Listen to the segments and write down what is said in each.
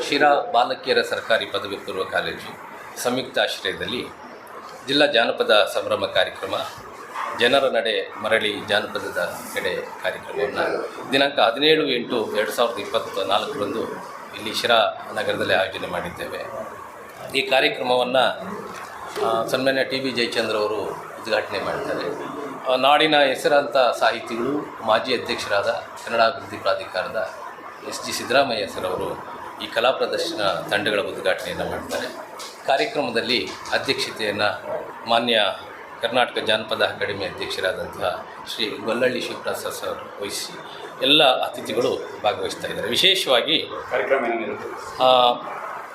ಶಿರಾ ಬಾಲಕಿಯರ ಸರ್ಕಾರಿ ಪದವಿ ಪೂರ್ವ ಕಾಲೇಜು ಸಂಯುಕ್ತ ಆಶ್ರಯದಲ್ಲಿ ಜಿಲ್ಲಾ ಜಾನಪದ ಸಂಭ್ರಮ ಕಾರ್ಯಕ್ರಮ ಜನರ ನಡೆ ಮರಳಿ ಜಾನಪದದ ಕಡೆ ಕಾರ್ಯಕ್ರಮವನ್ನು ದಿನಾಂಕ 17/8/2024 ಇಲ್ಲಿ ಶಿರಾ ನಗರದಲ್ಲಿ ಆಯೋಜನೆ ಮಾಡಿದ್ದೇವೆ. ಈ ಕಾರ್ಯಕ್ರಮವನ್ನು ಸನ್ಮಾನ್ಯ ಟಿ ಬಿ ಜಯಚಂದ್ರ ಅವರು ಉದ್ಘಾಟನೆ ಮಾಡ್ತಾರೆ. ನಾಡಿನ ಹೆಸರಾಂತ ಸಾಹಿತಿಗಳು, ಮಾಜಿ ಅಧ್ಯಕ್ಷರಾದ ಕನ್ನಡ ಅಭಿವೃದ್ಧಿ ಪ್ರಾಧಿಕಾರದ ಎಸ್ ಜಿ ಸಿದ್ದರಾಮಯ್ಯ ಸರ್ ಅವರು ಈ ಕಲಾ ಪ್ರದರ್ಶನ ತಂಡಗಳ ಉದ್ಘಾಟನೆಯನ್ನು ಮಾಡ್ತಾರೆ. ಕಾರ್ಯಕ್ರಮದಲ್ಲಿ ಅಧ್ಯಕ್ಷತೆಯನ್ನು ಮಾನ್ಯ ಕರ್ನಾಟಕ ಜಾನಪದ ಅಕಾಡೆಮಿ ಅಧ್ಯಕ್ಷರಾದಂತಹ ಶ್ರೀ ಗೊಲ್ಲಳ್ಳಿ ಶಿವಪ್ರಸಾದ್ ಸರ್ ವಹಿಸಿ ಎಲ್ಲ ಅತಿಥಿಗಳು ಭಾಗವಹಿಸ್ತಾ ಇದ್ದಾರೆ. ವಿಶೇಷವಾಗಿ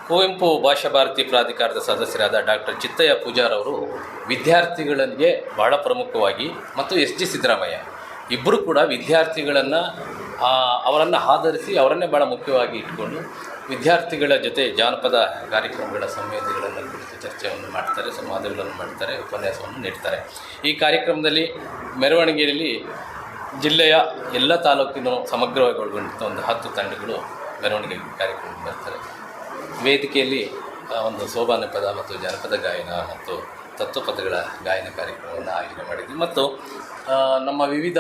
ಕುವೆಂಪು ಭಾಷಾ ಭಾರತಿ ಪ್ರಾಧಿಕಾರದ ಸದಸ್ಯರಾದ ಡಾಕ್ಟರ್ ಚಿತ್ತಯ್ಯ ಪೂಜಾರ್ ಅವರು ವಿದ್ಯಾರ್ಥಿಗಳಿಗೆ ಭಾಳ ಪ್ರಮುಖವಾಗಿ ಮತ್ತು ಎಸ್ ಜಿ ಸಿದ್ದರಾಮಯ್ಯ ಇಬ್ಬರು ಕೂಡ ವಿದ್ಯಾರ್ಥಿಗಳನ್ನು ಅವರನ್ನು ಆಧರಿಸಿ ಅವರನ್ನೇ ಭಾಳ ಮುಖ್ಯವಾಗಿ ಇಟ್ಕೊಂಡು ವಿದ್ಯಾರ್ಥಿಗಳ ಜೊತೆ ಜಾನಪದ ಕಾರ್ಯಕ್ರಮಗಳ ಸಂವೇದನೆಗಳನ್ನು ಕುರಿತು ಚರ್ಚೆಯನ್ನು ಮಾಡ್ತಾರೆ, ಸಂವಾದಗಳನ್ನು ಮಾಡ್ತಾರೆ, ಉಪನ್ಯಾಸವನ್ನು ನೀಡ್ತಾರೆ. ಈ ಕಾರ್ಯಕ್ರಮದಲ್ಲಿ ಮೆರವಣಿಗೆಯಲ್ಲಿ ಜಿಲ್ಲೆಯ ಎಲ್ಲ ತಾಲೂಕಿನ ಸಮಗ್ರವಾಗಿ ಒಳಗೊಂಡಂಥ ಒಂದು 10 ತಂಡಗಳು ಮೆರವಣಿಗೆ ಕಾರ್ಯಕ್ರಮಕ್ಕೆ ಬರ್ತಾರೆ. ವೇದಿಕೆಯಲ್ಲಿ ಒಂದು ಸೋಬಾನೆ ಪದ ಮತ್ತು ಜಾನಪದ ಗಾಯನ ಮತ್ತು ತತ್ವಪದಗಳ ಗಾಯನ ಕಾರ್ಯಕ್ರಮವನ್ನು ಆಯೋಜನೆ ಮಾಡಿದ್ವಿ ಮತ್ತು ನಮ್ಮ ವಿವಿಧ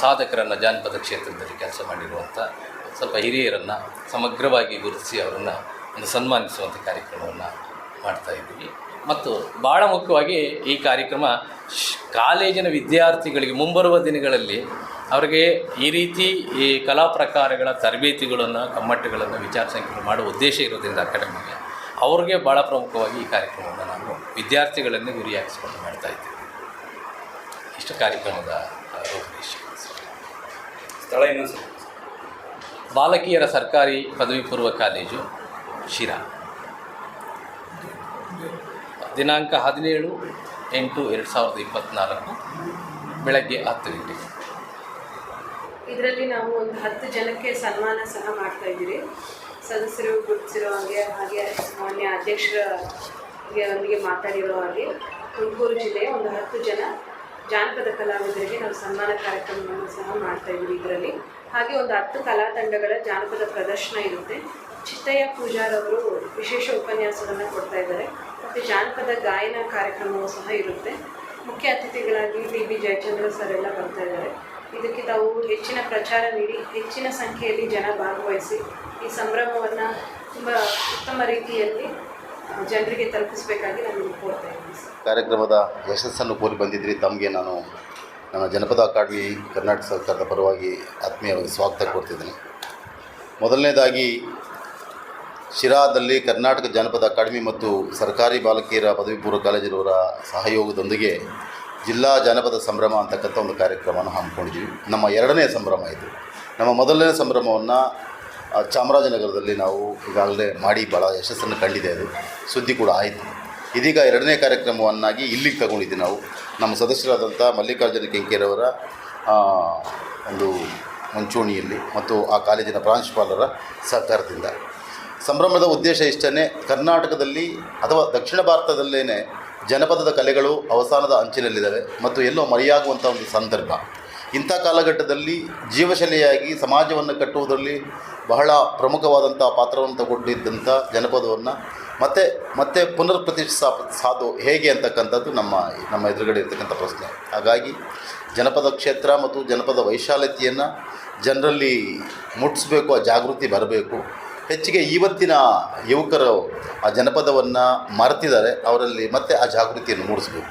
ಸಾಧಕರನ್ನು ಜಾನಪದ ಕ್ಷೇತ್ರದಲ್ಲಿ ಕೆಲಸ ಮಾಡಿರುವಂಥ ಸ್ವಲ್ಪ ಹಿರಿಯರನ್ನು ಸಮಗ್ರವಾಗಿ ಗುರುತಿಸಿ ಅವರನ್ನು ಒಂದು ಸನ್ಮಾನಿಸುವಂಥ ಕಾರ್ಯಕ್ರಮವನ್ನು ಮಾಡ್ತಾಯಿದ್ದೀವಿ. ಮತ್ತು ಭಾಳ ಮುಖ್ಯವಾಗಿ ಈ ಕಾರ್ಯಕ್ರಮ ಕಾಲೇಜಿನ ವಿದ್ಯಾರ್ಥಿಗಳಿಗೆ ಮುಂಬರುವ ದಿನಗಳಲ್ಲಿ ಅವರಿಗೆ ಈ ರೀತಿ ಈ ಕಲಾ ಪ್ರಕಾರಗಳ ತರಬೇತಿಗಳನ್ನು, ಕಮ್ಮಟ್ಟುಗಳನ್ನು, ವಿಚಾರ ಸಂಕಿರಣ ಮಾಡುವ ಉದ್ದೇಶ ಇರೋದ್ರಿಂದ ಅಕಾಡೆಮಿಗೆ ಅವ್ರಿಗೆ ಭಾಳ ಪ್ರಮುಖವಾಗಿ ಈ ಕಾರ್ಯಕ್ರಮವನ್ನು ನಾವು ವಿದ್ಯಾರ್ಥಿಗಳನ್ನೇ ಗುರಿಯಾಗಿಸಿಕೊಂಡು ಮಾಡ್ತಾಯಿದ್ದೀವಿ. ಇಷ್ಟು ಕಾರ್ಯಕ್ರಮದ ರೂಪರೇಷ. ಸ್ಥಳ ಇನ್ನೊಂದು ಬಾಲಕಿಯರ ಸರ್ಕಾರಿ ಪದವಿ ಪೂರ್ವ ಕಾಲೇಜು ಶಿರಾ. ದಿನಾಂಕ 17/8/2024 ಬೆಳಗ್ಗೆ 10 ಗಂಟೆಗೆ. ಇದರಲ್ಲಿ ನಾವು ಒಂದು 10 ಜನಕ್ಕೆ ಸನ್ಮಾನ ಸಹ ಮಾಡ್ತಾ ಇದ್ದೀರಿ. ಸದಸ್ಯರು ಗುರುತಿಸಿರೋ ಹಾಗೆ ಮಾನ್ಯ ಅಧ್ಯಕ್ಷರೊಂದಿಗೆ ಮಾತಾಡಿರೋ ಹಾಗೆ ತುಮಕೂರು ಜಿಲ್ಲೆಯ ಒಂದು 10 ಜನ ಜಾನಪದ ಕಲಾವಿದರಿಗೆ ನಾವು ಸನ್ಮಾನ ಕಾರ್ಯಕ್ರಮವನ್ನು ಸಹ ಮಾಡ್ತಾ ಇದ್ದೀವಿ. ಇದರಲ್ಲಿ ಹಾಗೆ ಒಂದು 10 ಕಲಾ ತಂಡಗಳ ಜಾನಪದ ಪ್ರದರ್ಶನ ಇರುತ್ತೆ. ಚಿತ್ತಯ್ಯ ಪೂಜಾರ್ ಅವರು ವಿಶೇಷ ಉಪನ್ಯಾಸವನ್ನು ಕೊಡ್ತಾ ಇದ್ದಾರೆ ಮತ್ತು ಜಾನಪದ ಗಾಯನ ಕಾರ್ಯಕ್ರಮವೂ ಸಹ ಇರುತ್ತೆ. ಮುಖ್ಯ ಅತಿಥಿಗಳಾಗಿ ಟಿ ಬಿ ಜಯಚಂದ್ರ ಸರ್ ಎಲ್ಲ ಬರ್ತಾ ಇದ್ದಾರೆ. ಇದಕ್ಕೆ ತಾವು ಹೆಚ್ಚಿನ ಪ್ರಚಾರ ನೀಡಿ ಹೆಚ್ಚಿನ ಸಂಖ್ಯೆಯಲ್ಲಿ ಜನ ಭಾಗವಹಿಸಿ ಈ ಸಂಭ್ರಮವನ್ನು ತುಂಬ ಉತ್ತಮ ರೀತಿಯಲ್ಲಿ ಜನರಿಗೆ ತಲುಪಿಸಬೇಕಾಗಿ ನಾನು ಕೋರ್ತಾ ಇದ್ದೀನಿ. ಕಾರ್ಯಕ್ರಮದ ಯಶಸ್ಸನ್ನು ಕೋರಿ ಬಂದಿದ್ದರೆ ತಮಗೆ ನಾನು ನನ್ನ ಜನಪದ ಅಕಾಡೆಮಿ ಕರ್ನಾಟಕ ಸರ್ಕಾರದ ಪರವಾಗಿ ಆತ್ಮೀಯವಾಗಿ ಸ್ವಾಗತ ಕೋರ್ತಿದ್ದೇನೆ. ಮೊದಲನೇದಾಗಿ ಶಿರಾದಲ್ಲಿ ಕರ್ನಾಟಕ ಜಾನಪದ ಅಕಾಡೆಮಿ ಮತ್ತು ಸರ್ಕಾರಿ ಬಾಲಕಿಯರ ಪದವಿ ಪೂರ್ವ ಕಾಲೇಜಿನವರ ಸಹಯೋಗದೊಂದಿಗೆ ಜಿಲ್ಲಾ ಜಾನಪದ ಸಂಭ್ರಮ ಅಂತಕ್ಕಂಥ ಒಂದು ಕಾರ್ಯಕ್ರಮವನ್ನು ಹಮ್ಮಿಕೊಂಡಿದ್ದೀವಿ. ನಮ್ಮ 2ನೇ ಸಂಭ್ರಮ ಇದು. ನಮ್ಮ ಮೊದಲನೇ ಸಂಭ್ರಮವನ್ನು ಚಾಮರಾಜನಗರದಲ್ಲಿ ನಾವು ಈಗಾಗಲೇ ಮಾಡಿ ಭಾಳ ಯಶಸ್ಸನ್ನು ಕಂಡಿದೆ. ಅದು ಸುದ್ದಿ ಕೂಡ ಆಯಿತು. ಇದೀಗ 2ನೇ ಕಾರ್ಯಕ್ರಮವನ್ನಾಗಿ ಇಲ್ಲಿಗೆ ತಗೊಂಡಿದ್ದೀವಿ ನಾವು. ನಮ್ಮ ಸದಸ್ಯರಾದಂಥ ಮಲ್ಲಿಕಾರ್ಜುನ ಕೆಂಕೇರವರ ಒಂದು ಮುಂಚೂಣಿಯಲ್ಲಿ ಮತ್ತು ಆ ಕಾಲೇಜಿನ ಪ್ರಾಂಶುಪಾಲರ ಸಹಕಾರದಿಂದ. ಸಂಭ್ರಮದ ಉದ್ದೇಶ ಇಷ್ಟೇ, ಕರ್ನಾಟಕದಲ್ಲಿ ಅಥವಾ ದಕ್ಷಿಣ ಭಾರತದಲ್ಲೇ ಜನಪದದ ಕಲೆಗಳು ಅವಸಾನದ ಅಂಚಿನಲ್ಲಿದ್ದಾವೆ ಮತ್ತು ಎಲ್ಲೋ ಮರೆಯಾಗುವಂಥ ಒಂದು ಸಂದರ್ಭ. ಇಂಥ ಕಾಲಘಟ್ಟದಲ್ಲಿ ಜೀವಶೈಲಿಯಾಗಿ ಸಮಾಜವನ್ನು ಕಟ್ಟುವುದರಲ್ಲಿ ಬಹಳ ಪ್ರಮುಖವಾದಂಥ ಪಾತ್ರವನ್ನು ತಗೊಂಡಿದ್ದಂಥ ಜನಪದವನ್ನು ಮತ್ತೆ ಪುನರ್ ಪ್ರತಿಷ್ಠಾಪಿಸೋದು ಹೇಗೆ ಅಂತಕ್ಕಂಥದ್ದು ನಮ್ಮ ಎದುರುಗಡೆ ಇರ್ತಕ್ಕಂಥ ಪ್ರಶ್ನೆ. ಹಾಗಾಗಿ ಜನಪದ ಕ್ಷೇತ್ರ ಮತ್ತು ಜನಪದ ವೈಶಾಲ್ಯತೆಯನ್ನು ಜನರಲ್ಲಿ ಮುಟ್ಟಿಸ್ಬೇಕು, ಆ ಜಾಗೃತಿ ಬರಬೇಕು. ಹೆಚ್ಚಿಗೆ ಇವತ್ತಿನ ಯುವಕರು ಆ ಜನಪದವನ್ನು ಮರೆತಿದ್ದಾರೆ, ಅವರಲ್ಲಿ ಮತ್ತೆ ಆ ಜಾಗೃತಿಯನ್ನು ಮೂಡಿಸಬೇಕು.